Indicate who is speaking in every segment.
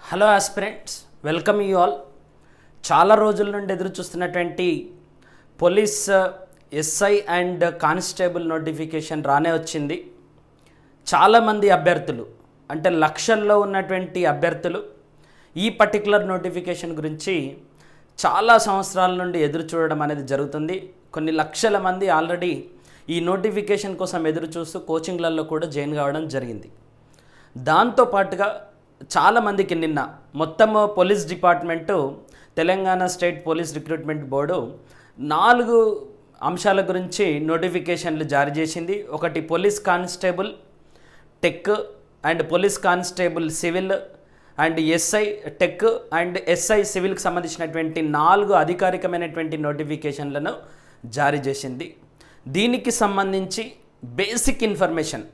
Speaker 1: Hello aspirants, welcome you all. చాలా రోజుల నుండి ఎదురు చూస్తున్నటువంటి police SI and constable notification రానే వచ్చింది. చాలామంది అభ్యర్థులు అంటే లక్షల్లో ఉన్నటువంటి అభ్యర్థులు ఈ పర్టికులర్ నోటిఫికేషన్ గురించి చాలా సంవత్సరాల నుండి ఎదురు చూడడం అనేది జరుగుతుంది. కొన్ని లక్షల మంది ఆల్రెడీ ఈ నోటిఫికేషన్ కోసం ఎదురు చూస్తూ కోచింగ్లలో కూడా జాయిన్ కావడం జరిగింది. దాంతోపాటుగా చాలామందికి నిన్న మొత్తము police department Telangana state police recruitment board 4 అంశాల గురించి నోటిఫికేషన్లు జారీ చేసింది. ఒకటి police constable tech and police constable civil and SI tech and SI సివిల్కి సంబంధించినటువంటి 4 అధికారికమైనటువంటి నోటిఫికేషన్లను జారీ చేసింది. దీనికి సంబంధించి బేసిక్ ఇన్ఫర్మేషన్,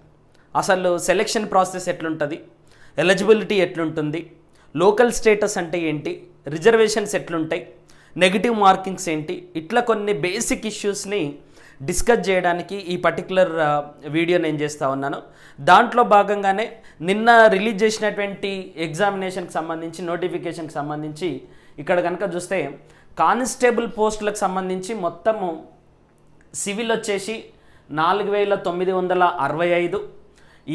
Speaker 1: అసలు సెలెక్షన్ ప్రాసెస్ ఎట్లుంటుంది, ఎలిజిబిలిటీ ఎట్లుంటుంది, లోకల్ స్టేటస్ అంటే ఏంటి, రిజర్వేషన్స్ ఎట్లుంటాయి, నెగిటివ్ మార్కింగ్స్ ఏంటి, ఇట్లా కొన్ని బేసిక్ ఇష్యూస్ని డిస్కస్ చేయడానికి ఈ పర్టికులర్ వీడియో నేను చేస్తూ ఉన్నాను. దాంట్లో భాగంగానే నిన్న రిలీజ్ చేసినటువంటి ఎగ్జామినేషన్కి సంబంధించి నోటిఫికేషన్కి సంబంధించి ఇక్కడ కనుక చూస్తే కానిస్టేబుల్ పోస్టులకు సంబంధించి మొత్తము సివిల్ వచ్చేసి 4965,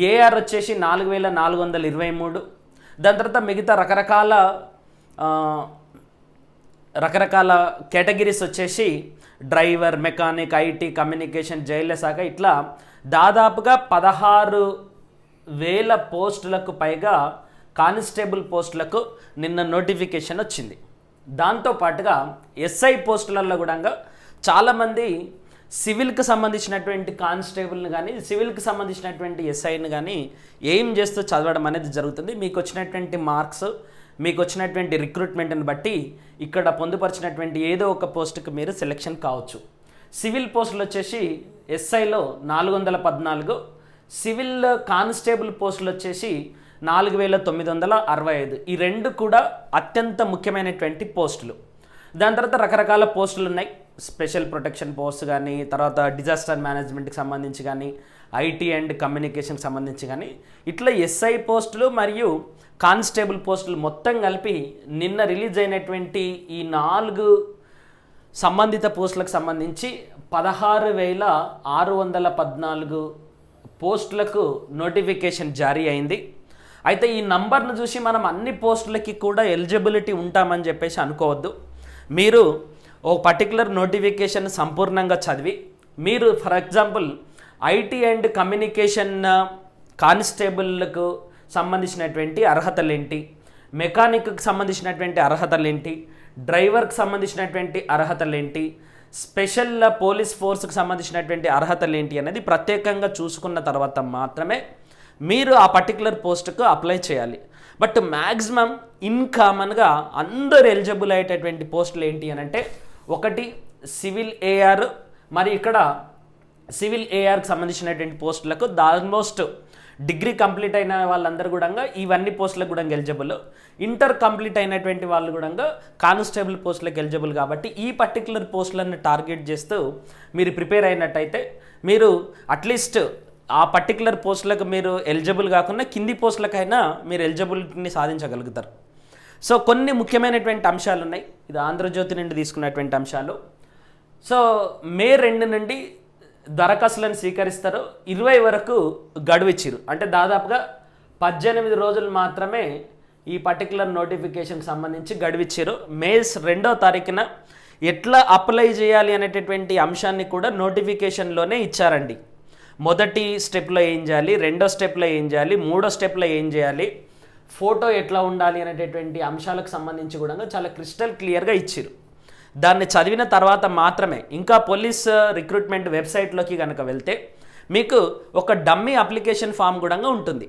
Speaker 1: ఏఆర్ వచ్చేసి 4423, దాని తర్వాత మిగతా రకరకాల కేటగిరీస్ వచ్చేసి డ్రైవర్, మెకానిక్, ఐటీ, కమ్యూనికేషన్, జైళ్ళ శాఖ, ఇట్లా దాదాపుగా 16,000 పోస్టులకు పైగా కానిస్టేబుల్ పోస్టులకు నిన్న నోటిఫికేషన్ వచ్చింది. దాంతోపాటుగా ఎస్ఐ పోస్టులలో కూడా చాలామంది సివిల్కి సంబంధించినటువంటి కానిస్టేబుల్ని కానీ సివిల్కి సంబంధించినటువంటి ఎస్ఐని కానీ ఏం చేస్తూ చదవడం అనేది జరుగుతుంది. మీకు వచ్చినటువంటి మార్క్స్, మీకు వచ్చినటువంటి రిక్రూట్మెంట్ని బట్టి ఇక్కడ పొందుపరిచినటువంటి ఏదో ఒక పోస్టుకి మీరు సెలెక్షన్ కావచ్చు. సివిల్ పోస్టులు వచ్చేసి ఎస్ఐలో 414, సివిల్ కానిస్టేబుల్ పోస్టులు వచ్చేసి 4965. ఈ రెండు కూడా అత్యంత ముఖ్యమైనటువంటి పోస్టులు. దాని తర్వాత రకరకాల పోస్టులు ఉన్నాయి. స్పెషల్ ప్రొటెక్షన్ పోస్ట్ కానీ, తర్వాత డిజాస్టర్ మేనేజ్మెంట్కి సంబంధించి కానీ, ఐటీ అండ్ కమ్యూనికేషన్కి సంబంధించి కానీ, ఇట్లా ఎస్ఐ పోస్టులు మరియు కానిస్టేబుల్ పోస్టులు మొత్తం కలిపి నిన్న రిలీజ్ అయినటువంటి ఈ 4 సంబంధిత పోస్టులకు సంబంధించి 16,614 పోస్టులకు నోటిఫికేషన్ జారీ అయింది. అయితే ఈ నంబర్ను చూసి మనం అన్ని పోస్టులకి కూడా ఎలిజిబిలిటీ ఉంటామని చెప్పేసి అనుకోవద్దు. మీరు ఓ పర్టికులర్ నోటిఫికేషన్ సంపూర్ణంగా చదివి మీరు for example IT and communication కానిస్టేబుల్కు సంబంధించినటువంటి అర్హతలు ఏంటి, మెకానిక్కి సంబంధించినటువంటి అర్హతలు ఏంటి, డ్రైవర్కి సంబంధించినటువంటి అర్హతలు ఏంటి, స్పెషల్ పోలీస్ ఫోర్స్కి సంబంధించినటువంటి అర్హతలు ఏంటి అనేది ప్రత్యేకంగా చూసుకున్న తర్వాత మాత్రమే మీరు ఆ పర్టికులర్ పోస్టుకు అప్లై చేయాలి. బట్ మ్యాక్సిమం ఇన్కామన్గా అందరు ఎలిజిబుల్ అయ్యేటటువంటి పోస్టులు ఏంటి అని అంటే, ఒకటి సివిల్ ఏఆర్, మరి ఇక్కడ సివిల్ ఏఆర్కి సంబంధించినటువంటి పోస్టులకు ఆల్మోస్ట్ డిగ్రీ కంప్లీట్ అయిన వాళ్ళందరూ కూడా ఇవన్నీ పోస్టులకు కూడా ఎలిజిబుల్. ఇంటర్ కంప్లీట్ అయినటువంటి వాళ్ళు కూడా కానిస్టేబుల్ పోస్టులకు ఎలిజిబుల్. కాబట్టి ఈ పర్టికులర్ పోస్టులను టార్గెట్ చేస్తూ మీరు ప్రిపేర్ అయినట్టయితే మీరు అట్లీస్ట్ ఆ పర్టికులర్ పోస్టులకు మీరు ఎలిజిబుల్ కాకుండా కింది పోస్టులకైనా మీరు ఎలిజిబిలిటీని సాధించగలుగుతారు. సో కొన్ని ముఖ్యమైనటువంటి అంశాలు ఉన్నాయి. ఇది ఆంధ్రజ్యోతి నుండి తీసుకున్నటువంటి అంశాలు. సో మే 2 నుండి దరఖాస్తులను స్వీకరిస్తారు. 20 వరకు గడువు ఇచ్చిరు. అంటే దాదాపుగా 18 రోజులు మాత్రమే ఈ పర్టికులర్ నోటిఫికేషన్కి సంబంధించి గడువు ఇచ్చారు. మే 2వ తారీఖున ఎట్లా అప్లై చేయాలి అనేటటువంటి అంశాన్ని కూడా నోటిఫికేషన్లోనే ఇచ్చారండి. మొదటి స్టెప్లో ఏం చేయాలి, రెండో స్టెప్లో ఏం చేయాలి, మూడో స్టెప్లో ఏం చేయాలి, ఫోటో ఎట్లా ఉండాలి అనేటటువంటి అంశాలకు సంబంధించి కూడా చాలా క్రిస్టల్ క్లియర్గా ఇచ్చారు. దాన్ని చదివిన తర్వాత మాత్రమే ఇంకా పోలీస్ రిక్రూట్మెంట్ వెబ్సైట్లోకి కనుక వెళ్తే మీకు ఒక డమ్మీ అప్లికేషన్ ఫామ్ కూడా ఉంటుంది.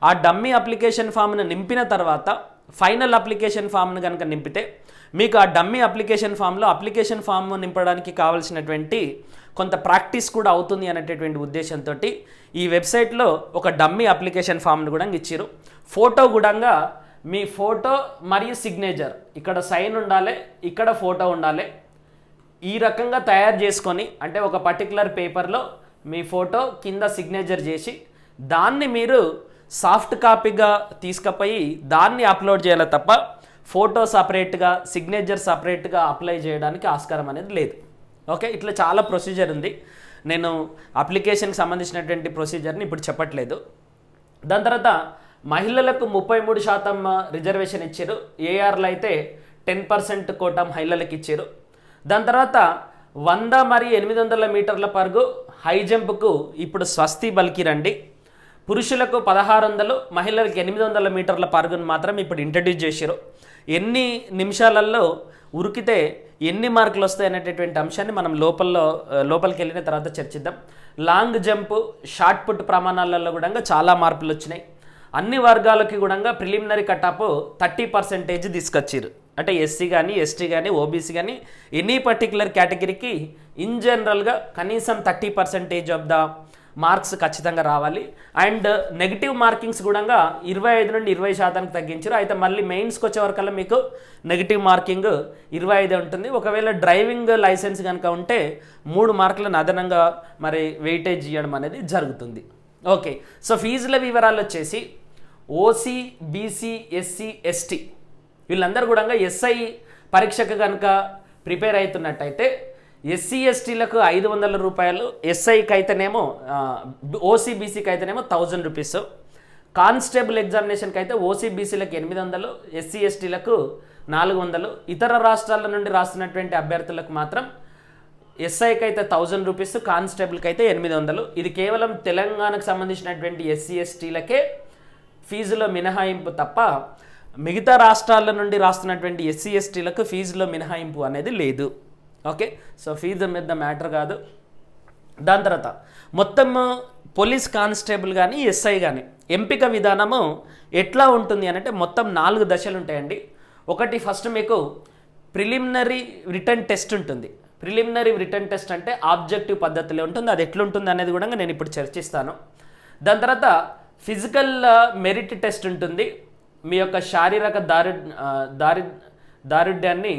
Speaker 1: ఆ డమ్మీ అప్లికేషన్ ఫామ్ను నింపిన తర్వాత ఫైనల్ అప్లికేషన్ ఫామ్ను కనుక నింపితే మీకు ఆ డమ్మీ అప్లికేషన్ ఫామ్లో అప్లికేషన్ ఫామ్ నింపడానికి కావాల్సినటువంటి కొంత ప్రాక్టీస్ కూడా అవుతుంది అనేటటువంటి ఉద్దేశంతో ఈ వెబ్సైట్లో ఒక డమ్మీ అప్లికేషన్ ఫామ్ను కూడా ఇచ్చారు. ఫోటో కూడా మీ ఫోటో మరియు సిగ్నేచర్, ఇక్కడ సైన్ ఉండాలి, ఇక్కడ ఫోటో ఉండాలి. ఈ రకంగా తయారు చేసుకొని అంటే ఒక పర్టికులర్ పేపర్లో మీ ఫోటో కింద సిగ్నేచర్ చేసి దాన్ని మీరు సాఫ్ట్ కాపీగా తీసుకుపోయి దాన్ని అప్లోడ్ చేయాలి తప్ప ఫోటో సపరేట్గా సిగ్నేచర్ సపరేట్గా అప్లై చేయడానికి ఆస్కారం అనేది లేదు. ఓకే, ఇట్లా చాలా ప్రొసీజర్ ఉంది. నేను అప్లికేషన్కి సంబంధించినటువంటి ప్రొసీజర్ని ఇప్పుడు చెప్పట్లేదు. దాని తర్వాత మహిళలకు 33% రిజర్వేషన్ ఇచ్చారు. ఏఆర్లు అయితే 10% కోటా మహిళలకు ఇచ్చారు. దాని తర్వాత 100 మరియు 800 మీటర్ల పరుగు హై జంప్కు ఇప్పుడు స్వస్తి బల్కిరండి. పురుషులకు 1600, మహిళలకు 800 మీటర్ల పరుగును మాత్రం ఇప్పుడు ఇంట్రడ్యూస్ చేశారు. ఎన్ని నిమిషాలలో ఉరికితే ఎన్ని మార్కులు వస్తాయి అనేటటువంటి అంశాన్ని మనం లోపలికి వెళ్ళిన తర్వాత చర్చిద్దాం. లాంగ్ జంప్, షార్ట్ పుట్ ప్రమాణాలలో కూడా చాలా మార్పులు వచ్చినాయి. అన్ని వర్గాలకి కూడా ప్రిలిమినరీ కటాప్ 30% తీసుకొచ్చారు. అంటే ఎస్సీ కానీ, ఎస్టీ కానీ, ఓబీసీ కానీ ఎనీ పర్టికులర్ కేటగిరీకి ఇన్ జనరల్గా కనీసం 30% ఆఫ్ ద మార్క్స్ ఖచ్చితంగా రావాలి. అండ్ నెగిటివ్ మార్కింగ్స్ కూడా 25 నుండి 20% తగ్గించారు. అయితే మళ్ళీ మెయిన్స్కి వచ్చే వరకల్లా మీకు నెగిటివ్ మార్కింగ్ 25 ఉంటుంది. ఒకవేళ డ్రైవింగ్ లైసెన్స్ కనుక ఉంటే 3 మార్కులను అదనంగా మరి వెయిటేజ్ ఇవ్వడం అనేది జరుగుతుంది. ఓకే, సో ఫీజుల వివరాలు వచ్చేసి ఓసీ, బీసీ, ఎస్సీ, ఎస్టీ వీళ్ళందరూ కూడా ఎస్ఐ పరీక్షకు కనుక ప్రిపేర్ అవుతున్నట్టయితే ఎస్సీ ఎస్టీలకు 500 రూపాయలు, ఎస్ఐకి అయితేనేమో ఓసీ బీసీకి అయితేనేమో 1000 రూపీస్. కానిస్టేబుల్ ఎగ్జామినేషన్కి అయితే ఓసీ బీసీలకు 800, ఎస్సీ ఎస్టీలకు 400. ఇతర రాష్ట్రాల నుండి రాస్తున్నటువంటి అభ్యర్థులకు మాత్రం ఎస్ఐకి అయితే 1000 రూపీస్, కానిస్టేబుల్కి అయితే 800. ఇది కేవలం తెలంగాణకు సంబంధించినటువంటి ఎస్సీ ఎస్టీలకే ఫీజులో మినహాయింపు తప్ప మిగతా రాష్ట్రాల నుండి రాస్తున్నటువంటి ఎస్సీ ఎస్టీలకు ఫీజులో మినహాయింపు అనేది లేదు. ఓకే, సో ఫీజు మీద మ్యాటర్ కాదు. దాని తర్వాత మొత్తం పోలీస్ కానిస్టేబుల్ కానీ, ఎస్ఐ కానీ ఎంపిక విధానము ఎట్లా ఉంటుంది అని అంటే మొత్తం 4 దశలు ఉంటాయండి. ఒకటి, ఫస్ట్ మీకు ప్రిలిమినరీ రిటర్న్ టెస్ట్ ఉంటుంది. ప్రిలిమినరీ రిటర్న్ టెస్ట్ అంటే ఆబ్జెక్టివ్ పద్ధతిలో ఉంటుంది. అది ఎట్లుంటుంది అనేది కూడా నేను ఇప్పుడు చర్చిస్తాను. దాని తర్వాత ఫిజికల్ మెరిట్ టెస్ట్ ఉంటుంది. మీ యొక్క శారీరక దారుఢ్యాన్ని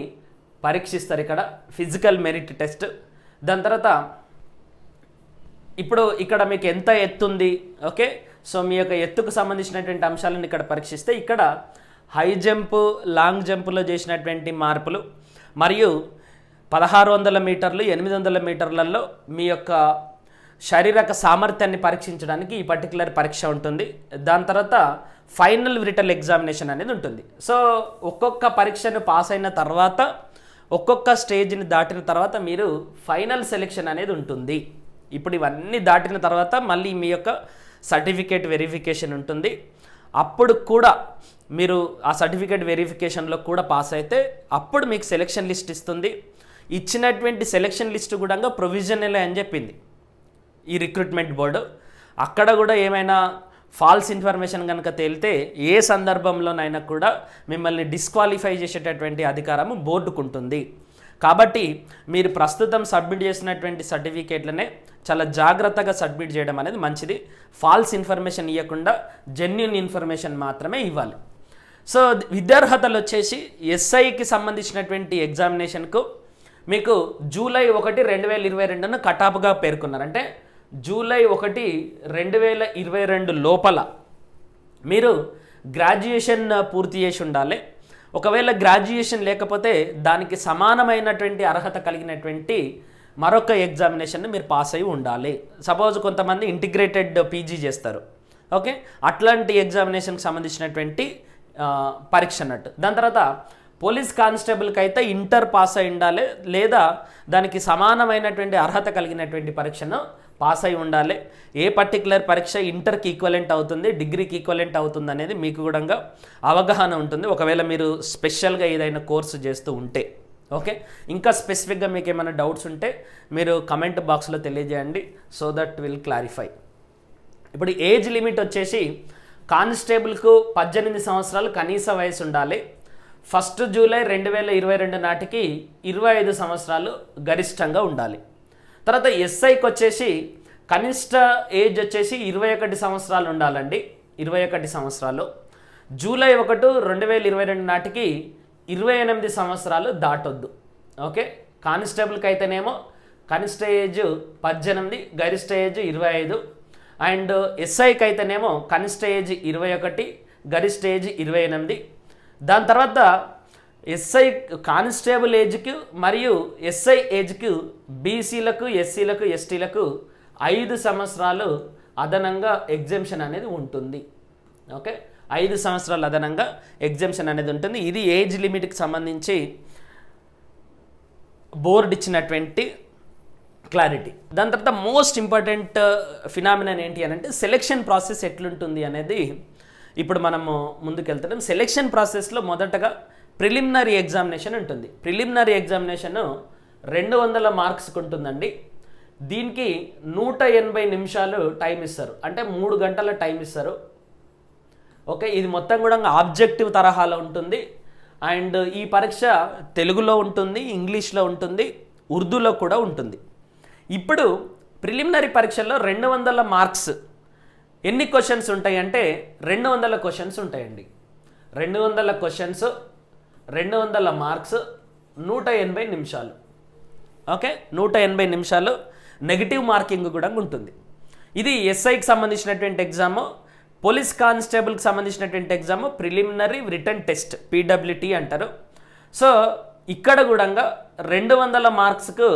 Speaker 1: పరీక్షిస్తారు ఇక్కడ, ఫిజికల్ మెరిట్ టెస్ట్. దాని తర్వాత ఇప్పుడు ఇక్కడ మీకు ఎంత ఎత్తుంది, ఓకే, సో మీ యొక్క ఎత్తుకు సంబంధించినటువంటి అంశాలను ఇక్కడ పరీక్షిస్తే ఇక్కడ హై జంప్, లాంగ్ జంప్లో చేసినటువంటి మార్పులు మరియు 1600 మీటర్లు, 800 మీటర్లలో మీ యొక్క శారీరక సామర్థ్యాన్ని పరీక్షించడానికి ఈ పర్టికులర్ పరీక్ష ఉంటుంది. దాని తర్వాత ఫైనల్ రిటర్న్ ఎగ్జామినేషన్ అనేది ఉంటుంది. సో ఒక్కొక్క పరీక్షను పాస్ అయిన తర్వాత, ఒక్కొక్క స్టేజ్ని దాటిన తర్వాత మీరు ఫైనల్ సెలెక్షన్ అనేది ఉంటుంది. ఇప్పుడు ఇవన్నీ దాటిన తర్వాత మళ్ళీ మీ యొక్క సర్టిఫికేట్ వెరిఫికేషన్ ఉంటుంది. అప్పుడు కూడా మీరు ఆ సర్టిఫికేట్ వెరిఫికేషన్లో కూడా పాస్ అయితే అప్పుడు మీకు సెలెక్షన్ లిస్ట్ ఇస్తుంది. ఇచ్చినటువంటి సెలెక్షన్ లిస్ట్ కూడా ప్రొవిజనల్ అని చెప్పింది ఈ రిక్రూట్మెంట్ బోర్డు. అక్కడ కూడా ఏమైనా ఫాల్స్ ఇన్ఫర్మేషన్ కనుక తేలితే ఏ సందర్భంలోనైనా కూడా మిమ్మల్ని డిస్క్వాలిఫై చేసేటటువంటి అధికారము బోర్డుకు ఉంటుంది. కాబట్టి మీరు ప్రస్తుతం సబ్మిట్ చేసినటువంటి సర్టిఫికేట్లనే చాలా జాగ్రత్తగా సబ్మిట్ చేయడం అనేది మంచిది. ఫాల్స్ ఇన్ఫర్మేషన్ ఇవ్వకుండా జెన్యూన్ ఇన్ఫర్మేషన్ మాత్రమే ఇవ్వాలి. సో విద్యార్హతలు వచ్చేసి ఎస్ఐకి సంబంధించినటువంటి ఎగ్జామినేషన్కు మీకు జూలై 1, 2022 కటాప్గా పేర్కొన్నారు. అంటే జూలై 1, 2022 లోపల మీరు గ్రాడ్యుయేషన్ పూర్తి చేసి ఉండాలి. ఒకవేళ గ్రాడ్యుయేషన్ లేకపోతే దానికి సమానమైనటువంటి అర్హత కలిగినటువంటి మరొక ఎగ్జామినేషన్ మీరు పాస్ అయి ఉండాలి. సపోజ్ కొంతమంది ఇంటిగ్రేటెడ్ పీజీ చేస్తారు, ఓకే, అట్లాంటి ఎగ్జామినేషన్కి సంబంధించినటువంటి పరీక్ష అన్నట్టు. దాని తర్వాత పోలీస్ కానిస్టేబుల్కి అయితే ఇంటర్ పాస్ అయి ఉండాలి, లేదా దానికి సమానమైనటువంటి అర్హత కలిగినటువంటి పరీక్షను పాస్ అయి ఉండాలి. ఏ పర్టికులర్ పరీక్ష ఇంటర్కి ఈక్వలెంట్ అవుతుంది, డిగ్రీకి ఈక్వలెంట్ అవుతుంది అనేది మీకు కూడా అవగాహన ఉంటుంది ఒకవేళ మీరు స్పెషల్గా ఏదైనా కోర్సు చేస్తూ ఉంటే. ఓకే, ఇంకా స్పెసిఫిక్గా మీకు ఏమైనా డౌట్స్ ఉంటే మీరు కమెంట్ బాక్స్లో తెలియజేయండి, సో దట్ విల్ క్లారిఫై. ఇప్పుడు ఏజ్ లిమిట్ వచ్చేసి కానిస్టేబుల్కు 18 సంవత్సరాలు కనీస వయసు ఉండాలి. 1 జూలై 2022 నాటికి 25 సంవత్సరాలు గరిష్టంగా ఉండాలి. తర్వాత ఎస్ఐకి వచ్చేసి కనిష్ట ఏజ్ వచ్చేసి 21 సంవత్సరాలు ఉండాలండి, 21 సంవత్సరాలు. జూలై 1, 2022 నాటికి 28 సంవత్సరాలు దాటొద్దు. ఓకే, కానిస్టేబుల్కి అయితేనేమో కనిష్ట ఏజ్ 18, గరిష్ట ఏజ్ 25. అండ్ ఎస్ఐకి అయితేనేమో కనిష్ట ఏజ్ 21, గరిష్ట ఏజ్ 28. దాని తర్వాత ఎస్ఐ కానిస్టేబుల్ ఏజ్కి మరియు ఎస్ఐ ఏజ్కి బీసీలకు, ఎస్సీలకు, ఎస్టీలకు 5 సంవత్సరాలు అదనంగా ఎగ్జెంప్షన్ అనేది ఉంటుంది. ఓకే, 5 సంవత్సరాలు అదనంగా ఎగ్జెంప్షన్ అనేది ఉంటుంది. ఇది ఏజ్ లిమిట్కి సంబంధించి బోర్డు ఇచ్చినటువంటి క్లారిటీ. దాని తర్వాత మోస్ట్ ఇంపార్టెంట్ ఫినామినన్ ఏంటి అని అంటే సెలెక్షన్ ప్రాసెస్ ఎట్లుంటుంది అనేది ఇప్పుడు మనము ముందుకెళ్తున్నాం. సెలెక్షన్ ప్రాసెస్లో మొదటగా ప్రిలిమినరీ ఎగ్జామినేషన్ ఉంటుంది. ప్రిలిమినరీ ఎగ్జామినేషన్ 200 మార్క్స్కి ఉంటుందండి. దీనికి 180 నిమిషాలు టైం ఇస్తారు, అంటే 3 గంటల టైం ఇస్తారు. ఓకే, ఇది మొత్తం కూడా ఆబ్జెక్టివ్ తరహాలో ఉంటుంది. అండ్ ఈ పరీక్ష తెలుగులో ఉంటుంది, ఇంగ్లీష్లో ఉంటుంది, ఉర్దూలో కూడా ఉంటుంది. ఇప్పుడు ప్రిలిమినరీ పరీక్షల్లో 200 మార్క్స్ ఎన్ని క్వశ్చన్స్ ఉంటాయంటే 200 క్వశ్చన్స్ ఉంటాయండి. 200 క్వశ్చన్స్, 200 మార్క్స్, 180 నిమిషాలు. ఓకే, 180 నిమిషాలు. నెగిటివ్ మార్కింగ్ కూడా ఉంటుంది. ఇది ఎస్ఐకి సంబంధించినటువంటి ఎగ్జాము, పోలీస్ కానిస్టేబుల్కి సంబంధించినటువంటి exam, preliminary return test, PWT అంటారు. సో ఇక్కడ కూడా 200 మార్క్స్కు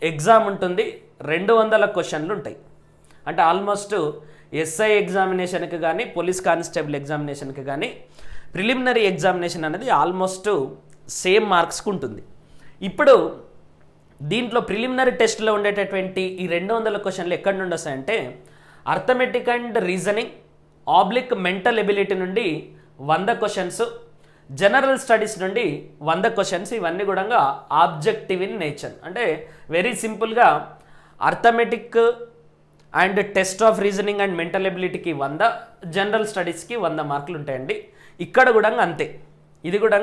Speaker 1: ఎగ్జామ్ ఉంటుంది, 200 క్వశ్చన్లు ఉంటాయి. అంటే ఆల్మోస్ట్ ఎస్ఐ ఎగ్జామినేషన్కి కానీ, పోలీస్ కానిస్టేబుల్ ఎగ్జామినేషన్కి కానీ ప్రిలిమినరీ ఎగ్జామినేషన్ అనేది ఆల్మోస్ట్ సేమ్ మార్క్స్కి ఉంటుంది. ఇప్పుడు దీంట్లో ప్రిలిమినరీ టెస్ట్లో ఉండేటటువంటి ఈ 200 క్వశ్చన్లు ఎక్కడి నుండి వస్తాయంటే arithmetic and reasoning, oblique mental ability నుండి 100 క్వశ్చన్స్, జనరల్ స్టడీస్ నుండి 100 క్వశ్చన్స్. ఇవన్నీ కూడా ఆబ్జెక్టివ్ ఇన్ నేచర్. అంటే వెరీ సింపుల్గా arithmetic and test of reasoning and mental ఎబిలిటీకి 100, జనరల్ స్టడీస్కి 100 మార్కులు ఉంటాయండి. ఇక్కడ కూడా అంతే, ఇది కూడా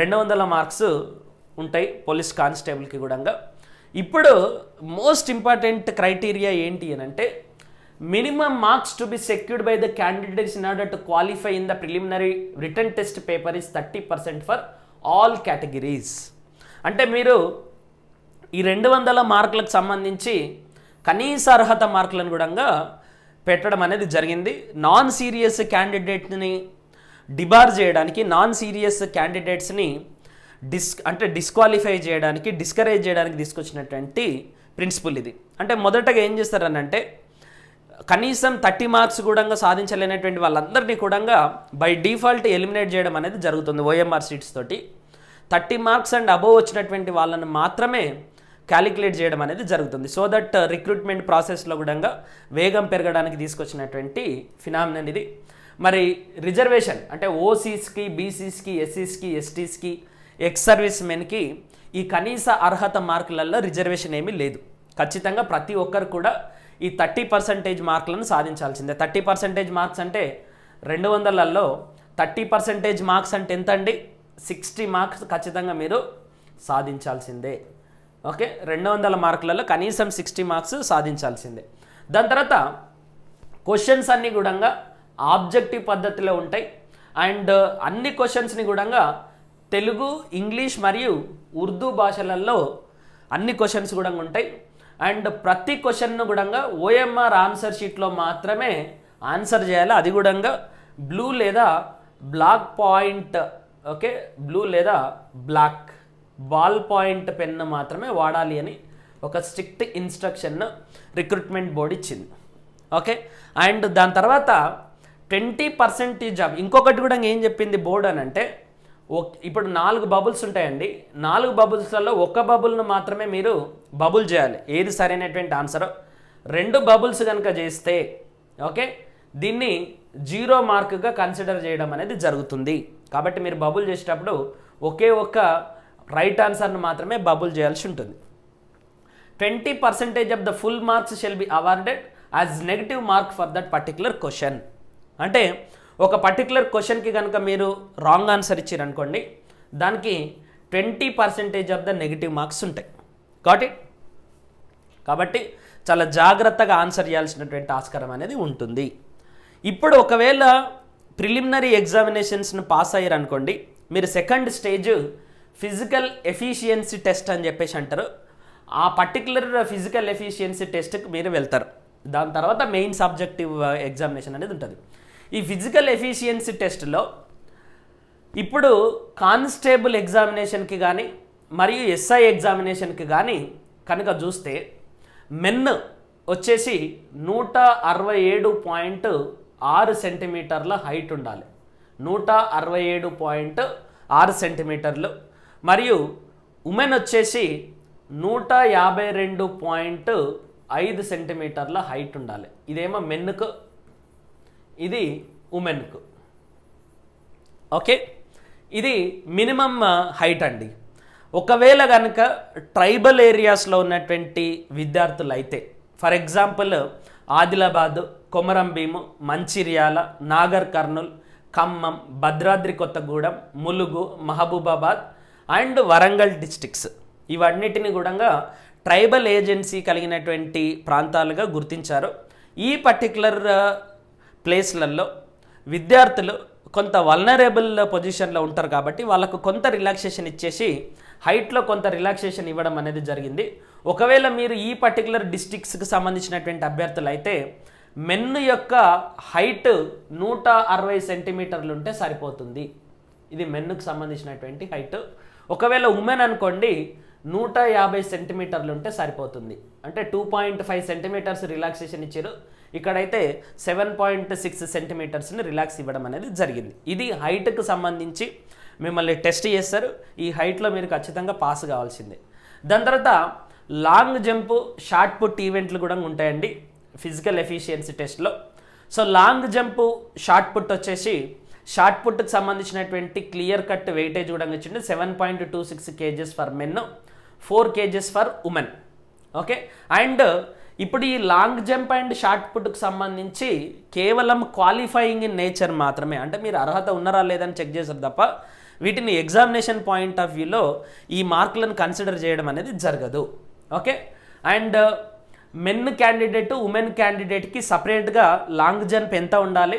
Speaker 1: 200 మార్క్స్ ఉంటాయి పోలీస్ కానిస్టేబుల్కి కూడా. ఇప్పుడు మోస్ట్ ఇంపార్టెంట్ క్రైటీరియా ఏంటి అని అంటే minimum marks to be secured by the candidates in order to qualify in the preliminary written test paper is 30% for all categories. అంటే మీరు ఈ 200 మార్కులకు సంబంధించి కనీస అర్హత మార్కులను కూడా పెట్టడం అనేది జరిగింది. నాన్ సీరియస్ క్యాండిడేట్ని డిబార్ చేయడానికి, నాన్ సీరియస్ క్యాండిడేట్స్ని డిస్క్వాలిఫై చేయడానికి, డిస్కరేజ్ చేయడానికి తీసుకొచ్చినటువంటి ప్రిన్సిపల్ ఇది. అంటే మొదటగా ఏం చేస్తారనంటే కనీసం 30 మార్క్స్ కూడా సాధించలేనటువంటి వాళ్ళందరినీ కూడా బై డిఫాల్ట్ ఎలిమినేట్ చేయడం అనేది జరుగుతుంది ఓఎంఆర్ సీట్స్ తోటి. 30 మార్క్స్ అండ్ అబోవ్ వచ్చినటువంటి వాళ్ళని మాత్రమే క్యాలిక్యులేట్ చేయడం అనేది జరుగుతుంది. సో దట్ రిక్రూట్మెంట్ ప్రాసెస్లో కూడా వేగం పెరగడానికి తీసుకొచ్చినటువంటి ఫినామినన్ ఇది. మరి రిజర్వేషన్ అంటే ఓసీస్కి, బీసీస్కి, ఎస్సీస్కి, ఎస్టీస్కి, ఎక్స్ సర్వీస్ మెన్కి ఈ కనీస అర్హత మార్కులలో రిజర్వేషన్ ఏమీ లేదు. ఖచ్చితంగా ప్రతి ఒక్కరు కూడా ఈ 30% మార్కులను సాధించాల్సిందే. 30% మార్క్స్ అంటే 200లలో 30% మార్క్స్ అంటే ఎంత అండి? 60 మార్క్స్ ఖచ్చితంగా మీరు సాధించాల్సిందే. ఓకే, 200 మార్కులలో కనీసం 60 మార్క్స్ సాధించాల్సిందే. దాని తర్వాత క్వశ్చన్స్ అన్నీ కూడా ఆబ్జెక్టివ్ పద్ధతిలో ఉంటాయి. అండ్ అన్ని క్వశ్చన్స్ని కూడా తెలుగు, ఇంగ్లీష్ మరియు ఉర్దూ భాషలలో అన్ని క్వశ్చన్స్ కూడా ఉంటాయి. అండ్ ప్రతి క్వశ్చన్ను కూడా ఓఎంఆర్ ఆన్సర్ షీట్లో మాత్రమే ఆన్సర్ చేయాలి. అది కూడా బ్లూ లేదా బ్లాక్ పాయింట్, ఓకే, బ్లూ లేదా బ్లాక్ బాల్ పాయింట్ పెన్ను మాత్రమే వాడాలి అని ఒక స్ట్రిక్ట్ ఇన్స్ట్రక్షన్ రిక్రూట్మెంట్ బోర్డు ఇచ్చింది. ఓకే, అండ్ దాని తర్వాత 20% జాబ్. ఇంకొకటి కూడా ఏం చెప్పింది బోర్డు అని అంటే ఇప్పుడు 4 బబుల్స్ ఉంటాయండి. 4 బబుల్స్లలో ఒక బబుల్ను మాత్రమే మీరు బబుల్ చేయాలి. ఏది సరైనటువంటి ఆన్సరో 2 బబుల్స్ కనుక చేస్తే ఓకే దీన్ని 0 మార్కుగా కన్సిడర్ చేయడం అనేది జరుగుతుంది. కాబట్టి మీరు బబుల్ చేసేటప్పుడు ఒకే ఒక్క రైట్ ఆన్సర్ను మాత్రమే బబుల్ చేయాల్సి ఉంటుంది. 20% of the full marks shall be awarded as negative mark for that particular question. అంటే ఒక పర్టికులర్ క్వశ్చన్కి కనుక మీరు రాంగ్ ఆన్సర్ ఇచ్చారనుకోండి, దానికి 20% ఆఫ్ ద నెగిటివ్ మార్క్స్ ఉంటాయి. కాబట్టి చాలా జాగ్రత్తగా ఆన్సర్ చేయాల్సినటువంటి ఆస్కారం అనేది ఉంటుంది. ఇప్పుడు ఒకవేళ ప్రిలిమినరీ ఎగ్జామినేషన్స్ను పాస్ అయ్యారనుకోండి, మీరు second stage physical efficiency test అని చెప్పేసి అంటారు. ఆ పర్టికులర్ ఫిజికల్ ఎఫిషియన్సీ టెస్ట్కి మీరు వెళ్తారు. దాని తర్వాత మెయిన్స్ ఆబ్జెక్టివ్ ఎగ్జామినేషన్ అనేది ఉంటుంది. ఈ ఫిజికల్ ఎఫిషియన్సీ టెస్ట్లో ఇప్పుడు కానిస్టేబుల్ ఎగ్జామినేషన్కి కానీ మరియు ఎస్ఐ ఎగ్జామినేషన్కి కానీ కనుక చూస్తే మెన్ వచ్చేసి 167.6 సెంటీమీటర్ల హైట్ ఉండాలి. 167.6 సెంటీమీటర్లు. మరియు ఉమెన్ వచ్చేసి 152.5 సెంటీమీటర్ల హైట్ ఉండాలి. ఇదేమో మెన్కు, ఇది ఉమెన్కు. ఓకే, ఇది మినిమం హైట్ అండి. ఒకవేళ కనుక ట్రైబల్ ఏరియాస్లో ఉన్నటువంటి విద్యార్థులు అయితే, for example Adilabad, Komaram Bheem, Mancherial, Nagar Kurnool, Khammam, Bhadradri Kothagudem, Mulugu, Mahabubabad and Warangal districts, ఇవన్నిటిని కూడా ట్రైబల్ ఏజెన్సీ కలిగినటువంటి ప్రాంతాలుగా గుర్తించారు. ఈ పర్టికులర్ ప్లేస్లలో విద్యార్థులు కొంత వల్నరబుల్ పొజిషన్లో ఉంటారు కాబట్టి వాళ్ళకు కొంత రిలాక్సేషన్ ఇచ్చేసి హైట్లో కొంత రిలాక్సేషన్ ఇవ్వడం అనేది జరిగింది. ఒకవేళ మీరు ఈ పర్టికులర్ డిస్ట్రిక్ట్స్కి సంబంధించినటువంటి అభ్యర్థులు అయితే మెన్ యొక్క హైట్ 160 సెంటీమీటర్లు ఉంటే సరిపోతుంది. ఇది మెన్కు సంబంధించినటువంటి హైట్. ఒకవేళ ఉమెన్ అనుకోండి 150 సెంటీమీటర్లు ఉంటే సరిపోతుంది. అంటే 2.5 సెంటీమీటర్స్ రిలాక్సేషన్ ఇచ్చారు. ఇక్కడైతే 7.6 సెంటీమీటర్స్ని రిలాక్స్ ఇవ్వడం అనేది జరిగింది. ఇది హైట్కి సంబంధించి మిమ్మల్ని టెస్ట్ చేస్తారు. ఈ హైట్లో మీరు ఖచ్చితంగా పాస్ కావాల్సిందే. దాని తర్వాత లాంగ్ జంప్, షార్ట్ పుట్ ఈవెంట్లు కూడా ఉంటాయండి ఫిజికల్ ఎఫిషియన్సీ టెస్ట్లో. So long jump, shot put వచ్చేసి షార్ట్ పుట్కి సంబంధించినటువంటి క్లియర్ కట్ వెయిటేజ్ కూడా ఇచ్చింది. 7.26 kgs for men, 4 kgs for women. Okay, and ఇప్పుడు ఈ లాంగ్ జంప్ అండ్ షార్ట్ పుట్కి సంబంధించి కేవలం క్వాలిఫైయింగ్ ఇన్ నేచర్ మాత్రమే, అంటే మీరు అర్హత ఉన్నారా లేదని చెక్ చేశారు తప్ప వీటిని ఎగ్జామినేషన్ పాయింట్ ఆఫ్ వ్యూలో ఈ మార్కులను కన్సిడర్ చేయడం అనేది జరగదు. Okay, and men candidate, women క్యాండిడేట్కి సపరేట్గా లాంగ్ జంప్ ఎంత ఉండాలి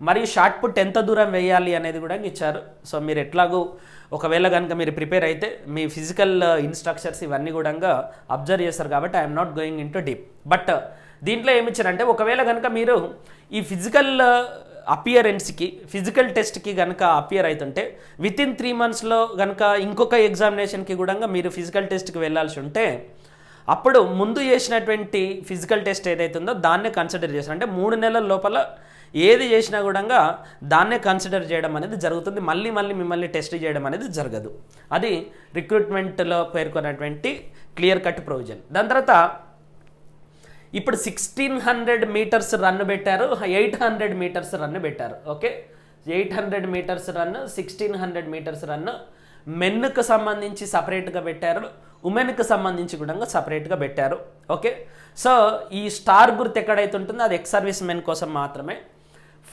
Speaker 1: మరియు షార్ట్ పుట్ ఎంత దూరం వేయాలి అనేది కూడా ఇచ్చారు. సో మీరు ఎట్లాగూ ఒకవేళ కనుక మీరు ప్రిపేర్ అయితే మీ ఫిజికల్ ఇన్స్ట్రక్షన్స్ ఇవన్నీ కూడా అబ్జర్వ్ చేస్తారు కాబట్టి I'm not going in to deep. But దీంట్లో ఏమి ఇచ్చారంటే ఒకవేళ కనుక మీరు ఈ ఫిజికల్ అపియరెన్స్కి, ఫిజికల్ టెస్ట్కి కనుక అపియర్ అవుతుంటే విత్ ఇన్ 3 monthsలో కనుక ఇంకొక ఎగ్జామినేషన్కి కూడా మీరు ఫిజికల్ టెస్ట్కి వెళ్ళాల్సి ఉంటే అప్పుడు ముందు చేసినటువంటి ఫిజికల్ టెస్ట్ ఏదైతే ఉందో దాన్నే కన్సిడర్ చేస్తారు. అంటే 3 నెలల లోపల ఏది చేసినా కూడా దాన్నే కన్సిడర్ చేయడం అనేది జరుగుతుంది. మళ్ళీ మిమ్మల్ని టెస్ట్ చేయడం అనేది జరగదు. అది రిక్రూట్మెంట్లో పేర్కొన్నటువంటి క్లియర్ కట్ ప్రొవిజన్. దాని తర్వాత ఇప్పుడు 1600 మీటర్స్ రన్ పెట్టారు, 800 మీటర్స్ రన్ పెట్టారు. Okay, 800 metres run, 1600 metres run మెన్కి సంబంధించి సపరేట్గా పెట్టారు, ఉమెన్కి సంబంధించి కూడా సపరేట్గా పెట్టారు. ఓకే, సో ఈ స్టార్ గుర్తు ఎక్కడైతే ఉంటుందో అది ఎక్స్ సర్వీస్ మెన్ కోసం మాత్రమే.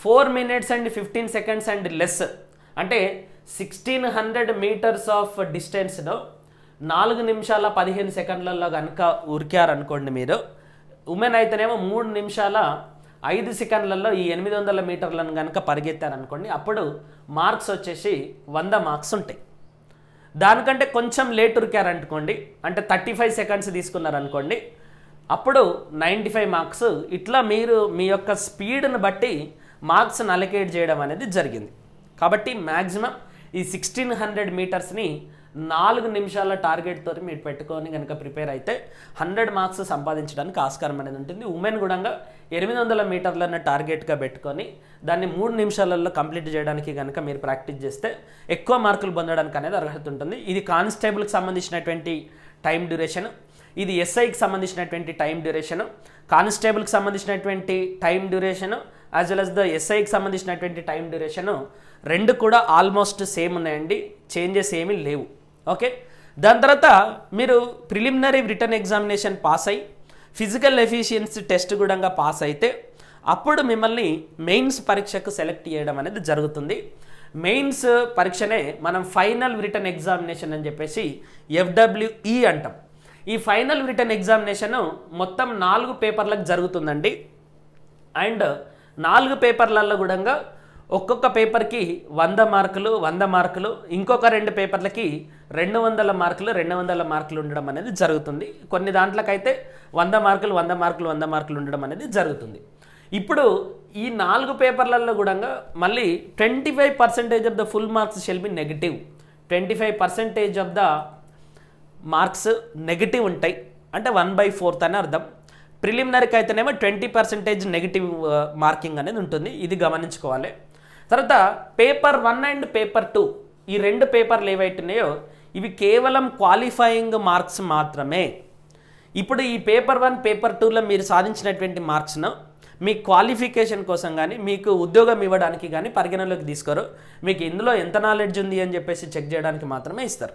Speaker 1: 4 minutes and 15 seconds and less, అంటే 1600 మీటర్స్ ఆఫ్ డిస్టెన్స్లో 4 నిమిషాల 15 సెకండ్లలో కనుక ఉరికారనుకోండి మీరు, ఉమెన్ అయితేనేమో 3 నిమిషాల 5 సెకండ్లలో ఈ 800 మీటర్లను కనుక పరిగెత్తారనుకోండి, అప్పుడు మార్క్స్ వచ్చేసి 100 మార్క్స్ ఉంటాయి. దానికంటే కొంచెం లేట్ ఉరికారనుకోండి, అంటే 35 సెకండ్స్ తీసుకున్నారనుకోండి, అప్పుడు 95 మార్క్స్. ఇట్లా మీరు మీ యొక్క స్పీడ్ని బట్టి మార్క్స్ని అలొకేట్ చేయడం అనేది జరిగింది. కాబట్టి మ్యాక్సిమం ఈ 1600 మీటర్స్ని 4 నిమిషాల టార్గెట్తో మీరు పెట్టుకొని కనుక ప్రిపేర్ అయితే 100 మార్క్స్ సంపాదించడానికి ఆస్కారం అనేది ఉంటుంది. ఉమెన్ కూడా 800 మీటర్లను టార్గెట్గా పెట్టుకొని దాన్ని 3 నిమిషాలలో కంప్లీట్ చేయడానికి కనుక మీరు ప్రాక్టీస్ చేస్తే ఎక్కువ మార్కులు పొందడానికి అనేది అర్హత ఉంటుంది. ఇది కానిస్టేబుల్కి సంబంధించినటువంటి టైం డ్యూరేషన్, ఇది ఎస్ఐకి సంబంధించినటువంటి టైం డ్యూరేషను, కానిస్టేబుల్కి సంబంధించినటువంటి time duration as well as the ఎస్ఐకి సంబంధించినటువంటి టైం డ్యూరేషను రెండు కూడా ఆల్మోస్ట్ సేమ్ ఉన్నాయండి, చేంజెస్ ఏమీ లేవు. ఓకే, దాని తర్వాత మీరు ప్రిలిమినరీ రిటర్న్ ఎగ్జామినేషన్ పాస్ అయ్యి ఫిజికల్ ఎఫిషియన్సీ టెస్ట్ కూడా పాస్ అయితే అప్పుడు మిమ్మల్ని మెయిన్స్ పరీక్షకు సెలెక్ట్ చేయడం అనేది జరుగుతుంది. మెయిన్స్ పరీక్షనే మనం ఫైనల్ రిటర్న్ ఎగ్జామినేషన్ అని చెప్పేసి FWE అంటాం. ఈ ఫైనల్ రిటర్న్ ఎగ్జామినేషన్ మొత్తం 4 పేపర్లకు జరుగుతుందండి. అండ్ 4 పేపర్లలో కూడా ఒక్కొక్క పేపర్కి 100 మార్కులు 100 మార్కులు, ఇంకొక 2 పేపర్లకి 200 మార్కులు 200 మార్కులు ఉండడం అనేది జరుగుతుంది. కొన్ని దాంట్లకైతే 100 మార్కులు 100 మార్కులు 100 మార్కులు ఉండడం అనేది జరుగుతుంది. ఇప్పుడు ఈ 4 పేపర్లలో కూడా మళ్ళీ 25% of the full marks shall be negative. 25% of the marks negative ఉంటాయి, అంటే 1/4 అని అర్థం. ప్రిలిమినరీకి అయితేనేమో 20% నెగిటివ్ మార్కింగ్ అనేది ఉంటుంది, ఇది గమనించుకోవాలి. తర్వాత పేపర్ 1 అండ్ పేపర్ 2 ఈ 2 పేపర్లు ఏవైతున్నాయో ఇవి కేవలం క్వాలిఫైయింగ్ మార్క్స్ మాత్రమే. ఇప్పుడు ఈ పేపర్ 1 పేపర్ 2లో మీరు సాధించినటువంటి మార్క్స్ను మీ క్వాలిఫికేషన్ కోసం కానీ మీకు ఉద్యోగం ఇవ్వడానికి కానీ పరిగణలోకి తీసుకోరు. మీకు ఇందులో ఎంత నాలెడ్జ్ ఉంది అని చెప్పేసి చెక్ చేయడానికి మాత్రమే ఇస్తారు.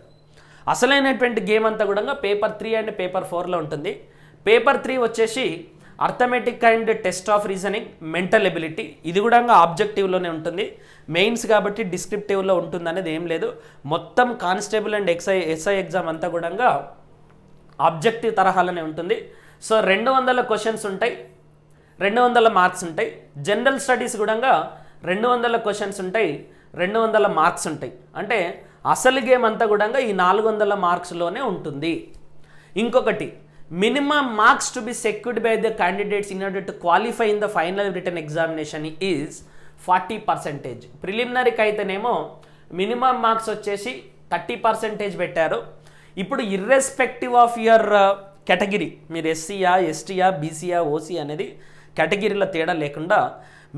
Speaker 1: అసలైనటువంటి గేమ్ అంతా కూడా పేపర్ 3 అండ్ పేపర్ 4లో ఉంటుంది. పేపర్ 3 వచ్చేసి arithmetic and test of reasoning, mental ability, ఇది కూడా ఆబ్జెక్టివ్లోనే ఉంటుంది. మెయిన్స్ కాబట్టి డిస్క్రిప్టివ్లో ఉంటుంది అనేది ఏం లేదు. మొత్తం కానిస్టేబుల్ అండ్ ఎస్ఐ ఎగ్జామ్ అంతా కూడా ఆబ్జెక్టివ్ తరహాలోనే ఉంటుంది. సో 200 క్వశ్చన్స్ ఉంటాయి, 200 మార్క్స్ ఉంటాయి. జనరల్ స్టడీస్ కూడా 200 క్వశ్చన్స్ ఉంటాయి, 200 మార్క్స్ ఉంటాయి. అంటే అసలు గేమ్ అంతా కూడా ఈ 400 మార్క్స్లోనే ఉంటుంది. ఇంకొకటి, minimum marks to be secured by the candidates in order to qualify in the final written examination is 40%. ప్రిలిమినరీకి అయితేనేమో మినిమం మార్క్స్ వచ్చేసి 30% పెట్టారు. ఇప్పుడు ఇర్రెస్పెక్టివ్ ఆఫ్ యువర్ కేటగిరీ, మీరు ఎస్సీయా ఎస్టీయా బీసీయా ఓసీ అనేది కేటగిరీలో తేడా లేకుండా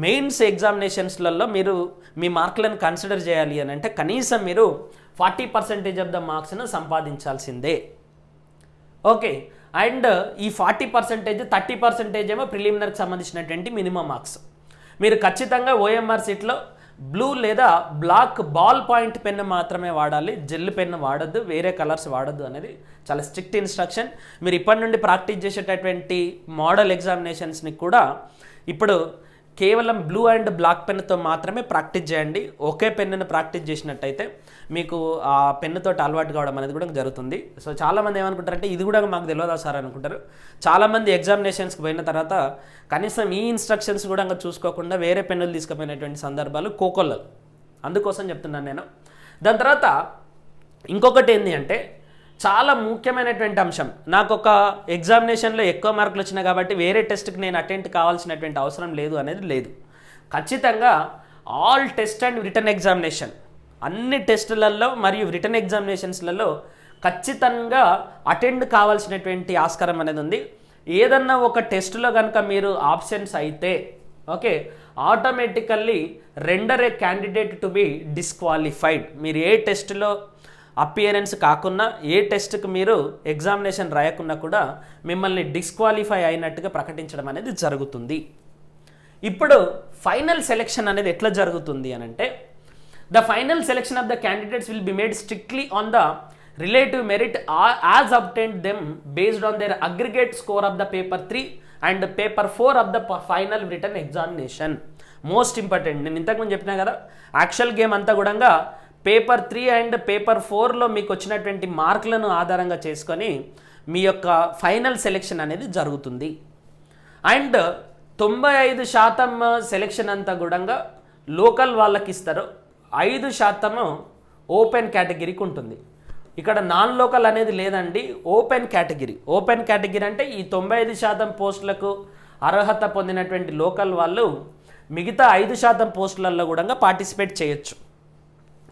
Speaker 1: మెయిన్స్ ఎగ్జామినేషన్స్లలో మీరు మీ మార్కులను కన్సిడర్ చేయాలి అని అంటే కనీసం మీరు 40% ఆఫ్ ద మార్క్స్ను సంపాదించాల్సిందే. ఓకే, అండ్ ఈ 40% 30% ఏమో ప్రిలిమినరీకి సంబంధించినటువంటి మినిమం మార్క్స్. మీరు ఖచ్చితంగా ఓఎంఆర్ సీట్లో బ్లూ లేదా బ్లాక్ బాల్ పాయింట్ పెన్ మాత్రమే వాడాలి, జెల్ పెన్ వాడద్దు, వేరే కలర్స్ వాడద్దు అనేది చాలా స్ట్రిక్ట్ ఇన్స్ట్రక్షన్. మీరు ఇప్పటి నుండి ప్రాక్టీస్ చేసేటటువంటి మోడల్ ఎగ్జామినేషన్స్ని కూడా ఇప్పుడు కేవలం బ్లూ అండ్ బ్లాక్ పెన్తో మాత్రమే ప్రాక్టీస్ చేయండి. ఒకే పెన్నును ప్రాక్టీస్ చేసినట్టయితే మీకు ఆ పెన్నుతో అలవాటు కావడం అనేది కూడా జరుగుతుంది. సో చాలామంది ఏమనుకుంటారంటే ఇది కూడా మాకు తెలియదా సార్ అనుకుంటారు. చాలామంది ఎగ్జామినేషన్స్కి పోయిన తర్వాత కనీసం ఈ ఇన్స్ట్రక్షన్స్ కూడా చూసుకోకుండా వేరే పెన్నులు తీసుకుపోయినటువంటి సందర్భాలు కోకొల్లలు. అందుకోసం చెప్తున్నాను నేను. దాని తర్వాత ఇంకొకటి ఏంటి అంటే చాలా ముఖ్యమైనటువంటి అంశం, నాకు ఒక ఎగ్జామినేషన్లో ఎక్కువ మార్కులు వచ్చినాయి కాబట్టి వేరే టెస్ట్కి నేను అటెండ్ కావాల్సినటువంటి అవసరం లేదు అనేది లేదు. ఖచ్చితంగా all test and written examination, అన్ని టెస్టులలో మరియు రిటర్న్ ఎగ్జామినేషన్స్లలో ఖచ్చితంగా అటెండ్ కావాల్సినటువంటి ఆస్కారం అనేది ఉంది. ఏదన్నా ఒక టెస్టులో కనుక మీరు ఆబ్సెంట్స్ అయితే okay, automatically render A candidate to be disqualified. మీరు ఏ టెస్టులో అపియరెన్స్ కాకుండా ఏ టెస్ట్కి మీరు ఎగ్జామినేషన్ రాయకుండా కూడా మిమ్మల్ని డిస్క్వాలిఫై అయినట్టుగా ప్రకటించడం అనేది జరుగుతుంది. ఇప్పుడు ఫైనల్ సెలెక్షన్ అనేది ఎట్లా జరుగుతుంది అని అంటే the final selection of the candidates will be made strictly on the relative merit as obtained them based on their aggregate score of the paper 3 and paper 4 of the final written examination. Most important, నేను ఇంతకుముందు చెప్పినా కదా, actual game అంతా కూడా paper 3 and paper 4లో మీకు వచ్చినటువంటి మార్కులను ఆధారంగా చేసుకొని మీ యొక్క ఫైనల్ సెలెక్షన్ అనేది జరుగుతుంది. అండ్ 95% సెలెక్షన్ అంతా కూడా లోకల్ వాళ్ళకి ఇస్తారు, 5% ఓపెన్ కేటగిరీకి ఉంటుంది. ఇక్కడ నాన్ లోకల్ అనేది లేదండి, ఓపెన్ కేటగిరీ. ఓపెన్ కేటగిరీ అంటే ఈ 95% పోస్టులకు అర్హత పొందినటువంటి లోకల్ వాళ్ళు మిగతా 5% పోస్టులలో కూడా పార్టిసిపేట్ చేయొచ్చు.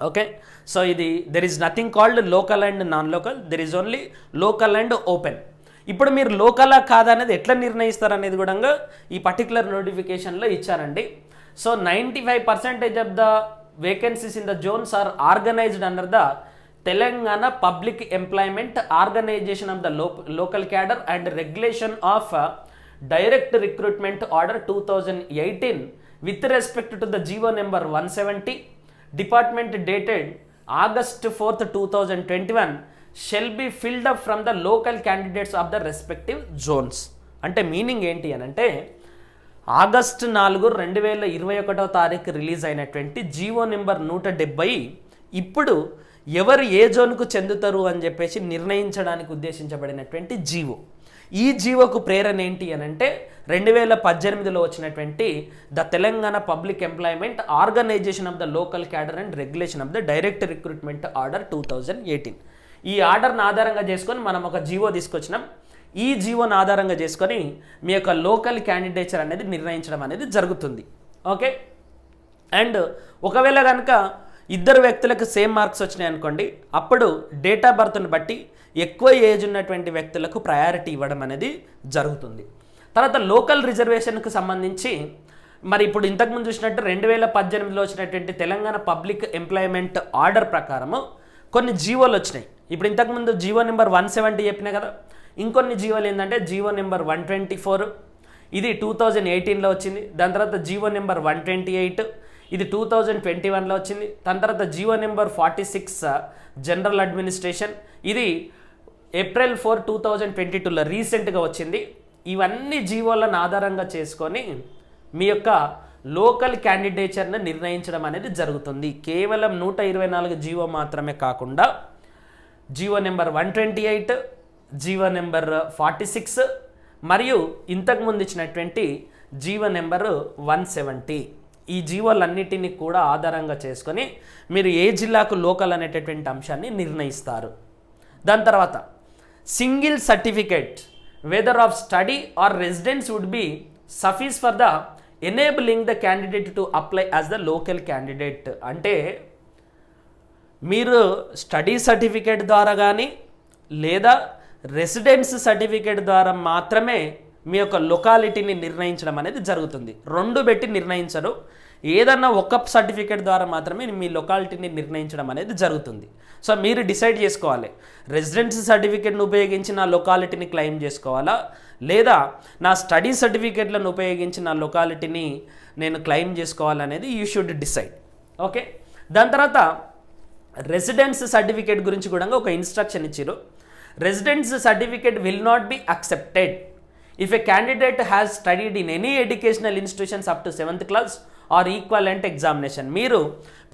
Speaker 1: ఓకే, సో ఇది there is nothing called local and non local, there is only local and open. ఇప్పుడు మీరు లోకలా కాదా అనేది ఎట్లా నిర్ణయిస్తారు అనేది కూడా ఈ పర్టికులర్ నోటిఫికేషన్లో ఇచ్చారండి. So 95% of the vacancies in the zones are organised under the Telangana public employment organisation of the local cadre and regulation of direct recruitment order 2018 with respect to the GO number 170 department dated August 4th 2021 shall be filled up from the local candidates of the respective zones. అంటే meaning ఏంటి అని అంటే August 4 2021 release అయినటువంటి GO number 170 ఇప్పుడు ఎవరు ఏ జోన్కు చెందుతారు అని చెప్పేసి నిర్ణయించడానికి ఉద్దేశించబడినటువంటి జీవో. ఈ జీవోకు ప్రేరణ ఏంటి అని అంటే 2018లో వచ్చినటువంటి the Telangana public employment organisation of the local cadre and regulation of the direct recruitment order 2018. ఈ ఆర్డర్ని ఆధారంగా చేసుకొని మనం ఒక జీవో తీసుకొచ్చినాం. ఈ జీవోని ఆధారంగా చేసుకొని మీ యొక్క లోకల్ క్యాండిడేచర్ అనేది నిర్ణయించడం అనేది జరుగుతుంది. ఓకే, అండ్ ఒకవేళ కనుక ఇద్దరు వ్యక్తులకు సేమ్ మార్క్స్ వచ్చినాయి అనుకోండి, అప్పుడు డేట్ ఆఫ్ బర్త్ని బట్టి ఎక్కువ ఏజ్ ఉన్నటువంటి వ్యక్తులకు ప్రయారిటీ ఇవ్వడం అనేది జరుగుతుంది. తర్వాత లోకల్ రిజర్వేషన్కు సంబంధించి మరి ఇప్పుడు ఇంతకుముందు చూసినట్టు 2018లో వచ్చినటువంటి తెలంగాణ పబ్లిక్ ఎంప్లాయ్మెంట్ ఆర్డర్ ప్రకారము కొన్ని జీవోలు వచ్చినాయి. ఇప్పుడు ఇంతకుముందు జీవో నెంబర్ 170 చెప్పినా కదా, ఇంకొన్ని జీవోలు ఏంటంటే జీవో నెంబర్ 124, ఇది 2018లో వచ్చింది. దాని తర్వాత జీవో నెంబర్ 128, ఇది 2021లో వచ్చింది. దాని తర్వాత జీవో నెంబర్ 46 జనరల్ అడ్మినిస్ట్రేషన్, ఇది April 4, 2022లో రీసెంట్గా వచ్చింది. ఇవన్నీ జీవోలను ఆధారంగా చేసుకొని మీ యొక్క లోకల్ క్యాండిడేచర్ని నిర్ణయించడం అనేది జరుగుతుంది. కేవలం 124 జీవో మాత్రమే కాకుండా జీవో నెంబర్ 128, జీవో నెంబర్ 46 మరియు ఇంతకుముందు ఇచ్చినటువంటి జీవో నెంబర్ 170, ఈ జీవోలన్నిటినీ కూడా ఆధారంగా చేసుకొని మీరు ఏ జిల్లాకు లోకల్ అనేటటువంటి అంశాన్ని నిర్ణయిస్తారు. దాని తర్వాత single certificate whether of study or residence would be suffice for the enabling the candidate to apply as the local candidate. అంటే మీరు స్టడీ సర్టిఫికేట్ ద్వారా కానీ లేదా రెసిడెన్స్ సర్టిఫికేట్ ద్వారా మాత్రమే మీ యొక్క లొకాలిటీని నిర్ణయించడం అనేది జరుగుతుంది. రెండు పెట్టి నిర్ణయించరు, ఏదన్నా ఒక సర్టిఫికేట్ ద్వారా మాత్రమే మీ లొకాలిటీని నిర్ణయించడం అనేది జరుగుతుంది. సో మీరు డిసైడ్ చేసుకోవాలి, రెసిడెన్స్ సర్టిఫికేట్ను ఉపయోగించి నా లొకాలిటీని క్లెయిమ్ చేసుకోవాలా, లేదా నా స్టడీ సర్టిఫికేట్లను ఉపయోగించి నా లొకాలిటీని నేను క్లెయిమ్ చేసుకోవాలనేది యూ షుడ్ డిసైడ్. ఓకే, దాని తర్వాత రెసిడెన్స్ సర్టిఫికేట్ గురించి కూడా ఒక ఇన్స్ట్రక్షన్ ఇచ్చారు. Residence certificate will not be accepted if a candidate has studied in any educational institutions up to 7th class or equivalent examination. మీరు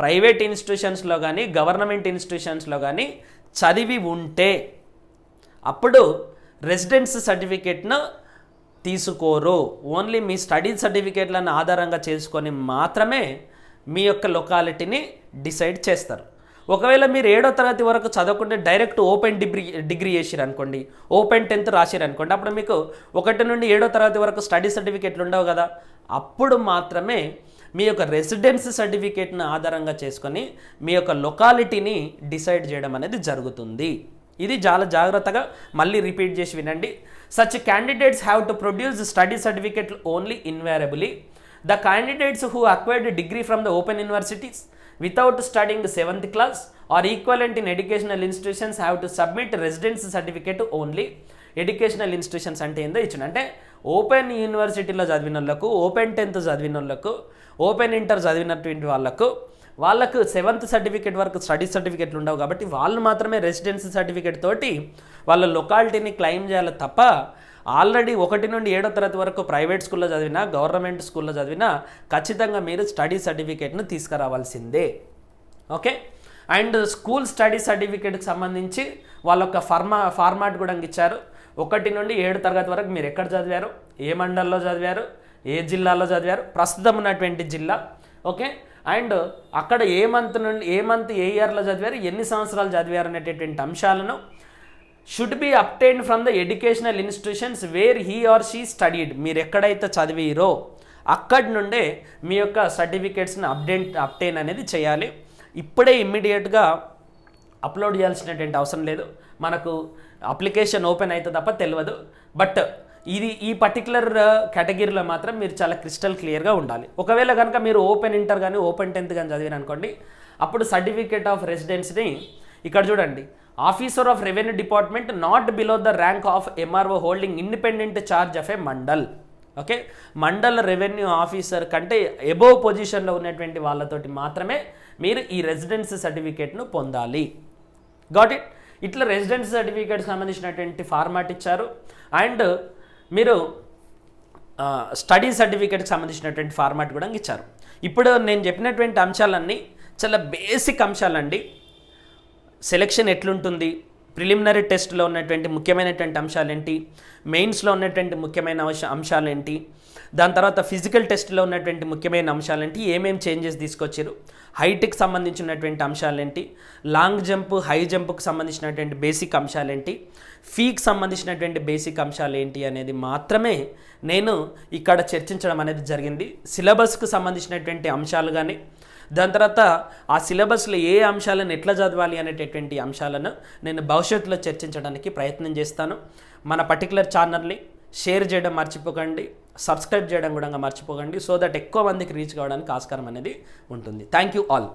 Speaker 1: ప్రైవేట్ ఇన్స్టిట్యూషన్స్లో కానీ government ఇన్స్టిట్యూషన్స్లో కానీ చదివి ఉంటే అప్పుడు రెసిడెన్స్ సర్టిఫికేట్ను తీసుకోరు. ఓన్లీ మీ స్టడీ సర్టిఫికేట్లను ఆధారంగా చేసుకొని మాత్రమే మీ యొక్క లొకాలిటీని డిసైడ్ చేస్తారు. ఒకవేళ మీరు 7వ తరగతి వరకు చదవకుంటే డైరెక్ట్ ఓపెన్ డిగ్రీ చేసిరు అనుకోండి, ఓపెన్ 10th రాసిరు అనుకోండి, అప్పుడు మీకు 1 నుండి 7వ తరగతి వరకు స్టడీ సర్టిఫికేట్లు ఉండవు కదా, అప్పుడు మాత్రమే మీ యొక్క రెసిడెన్స్ సర్టిఫికేట్ను ఆధారంగా చేసుకొని మీ యొక్క లొకాలిటీని డిసైడ్ చేయడం అనేది జరుగుతుంది. ఇది చాలా జాగ్రత్తగా మళ్ళీ రిపీట్ చేసి వినండి. Such candidates have to produce study certificate only invariably. The candidates who acquired degree from the open universities without studying 7th class or equivalent in educational institutions have to submit residence certificate only. Educational institutions అంటే ఏందో ఇచ్చిన అంటే open యూనివర్సిటీలో చదివిన వాళ్ళకు, open 10th చదివిన వాళ్ళకు, open inter చదివినటువంటి వాళ్ళకు 7th సర్టిఫికేట్ వరకు స్టడీ సర్టిఫికేట్లు ఉండవు కాబట్టి వాళ్ళు మాత్రమే రెసిడెన్స్ సర్టిఫికేట్ తోటి వాళ్ళ లొకాలిటీని క్లెయిమ్ చేయాలి తప్ప ఆల్రెడీ 1 నుండి 7వ తరగతి వరకు ప్రైవేట్ స్కూల్లో చదివినా గవర్నమెంట్ స్కూల్లో చదివినా ఖచ్చితంగా మీరు స్టడీ సర్టిఫికేట్ను తీసుకురావాల్సిందే. ఓకే, అండ్ స్కూల్ స్టడీ సర్టిఫికేట్కి సంబంధించి వాళ్ళ యొక్క ఫార్మాట్ కూడా ఇచ్చారు. 1 నుండి 7వ తరగతి వరకు మీరు ఎక్కడ చదివారు, ఏ మండలంలో చదివారు, ఏ జిల్లాలో చదివారు, ప్రస్తుతం ఉన్నటువంటి జిల్లా, ఓకే, అండ్ అక్కడ ఏ మంత్ ఏ ఇయర్లో చదివారు, ఎన్ని సంవత్సరాలు చదివారు అనేటటువంటి అంశాలను should be obtained from the educational institutions where he or she studied. మీరు ఎక్కడైతే చదివిరో అక్కడి నుండే మీ యొక్క సర్టిఫికేట్స్ని అప్టైన్ అనేది చేయాలి. ఇప్పుడే ఇమ్మీడియట్గా అప్లోడ్ చేయాల్సినటువంటి అవసరం లేదు, మనకు అప్లికేషన్ ఓపెన్ అయితే తప్ప తెలియదు. బట్ ఈ పర్టికులర్ కేటగిరీలో మాత్రం మీరు చాలా క్రిస్టల్ క్లియర్గా ఉండాలి. ఒకవేళ కనుక మీరు ఓపెన్ ఇంటర్ కానీ ఓపెన్ 10th కానీ చదివారు అనుకోండి, అప్పుడు సర్టిఫికేట్ ఆఫ్ రెసిడెన్స్ని ఇక్కడ చూడండి, officer of revenue department not below the rank of MRO holding independent charge of A mandal. Okay, mandal revenue officer కంటే ఎబోవ్ పొజిషన్లో ఉన్నటువంటి వాళ్ళతోటి మాత్రమే మీరు ఈ రెసిడెన్స్ సర్టిఫికేట్ను పొందాలి. Got it. ఇట్లా రెసిడెన్స్ సర్టిఫికేట్కి సంబంధించినటువంటి ఫార్మాట్ ఇచ్చారు. అండ్ మీరు స్టడీ సర్టిఫికేట్కి సంబంధించినటువంటి ఫార్మాట్ కూడా ఇచ్చారు. ఇప్పుడు నేను చెప్పినటువంటి అంశాలన్నీ చాలా బేసిక్ అంశాలండి. సెలెక్షన్ ఎట్లుంటుంది, ప్రిలిమినరీ టెస్ట్లో ఉన్నటువంటి ముఖ్యమైనటువంటి అంశాలేంటి, మెయిన్స్లో ఉన్నటువంటి ముఖ్యమైన అంశాలేంటి, దాని తర్వాత ఫిజికల్ టెస్ట్లో ఉన్నటువంటి ముఖ్యమైన అంశాలేంటి, ఏమేమి చేంజెస్ తీసుకొచ్చారు, హైట్కి సంబంధించినటువంటి అంశాలేంటి, లాంగ్ జంప్ హై జంప్కి సంబంధించినటువంటి బేసిక్ అంశాలేంటి, ఫీకి సంబంధించినటువంటి బేసిక్ అంశాలు ఏంటి అనేది మాత్రమే నేను ఇక్కడ చర్చించడం అనేది జరిగింది. సిలబస్కు సంబంధించినటువంటి అంశాలు కానీ, దాని తర్వాత ఆ సిలబస్లో ఏ అంశాలను ఎట్లా చదవాలి అనేటటువంటి అంశాలను నేను భవిష్యత్తులో చర్చించడానికి ప్రయత్నం చేస్తాను. మన పర్టికులర్ ఛానల్ని షేర్ చేయడం మర్చిపోకండి, సబ్స్క్రైబ్ చేయడం కూడా మర్చిపోకండి, సో దట్ ఎక్కువ మందికి రీచ్ కావడానికి ఆస్కారం అనేది ఉంటుంది. Thank you all.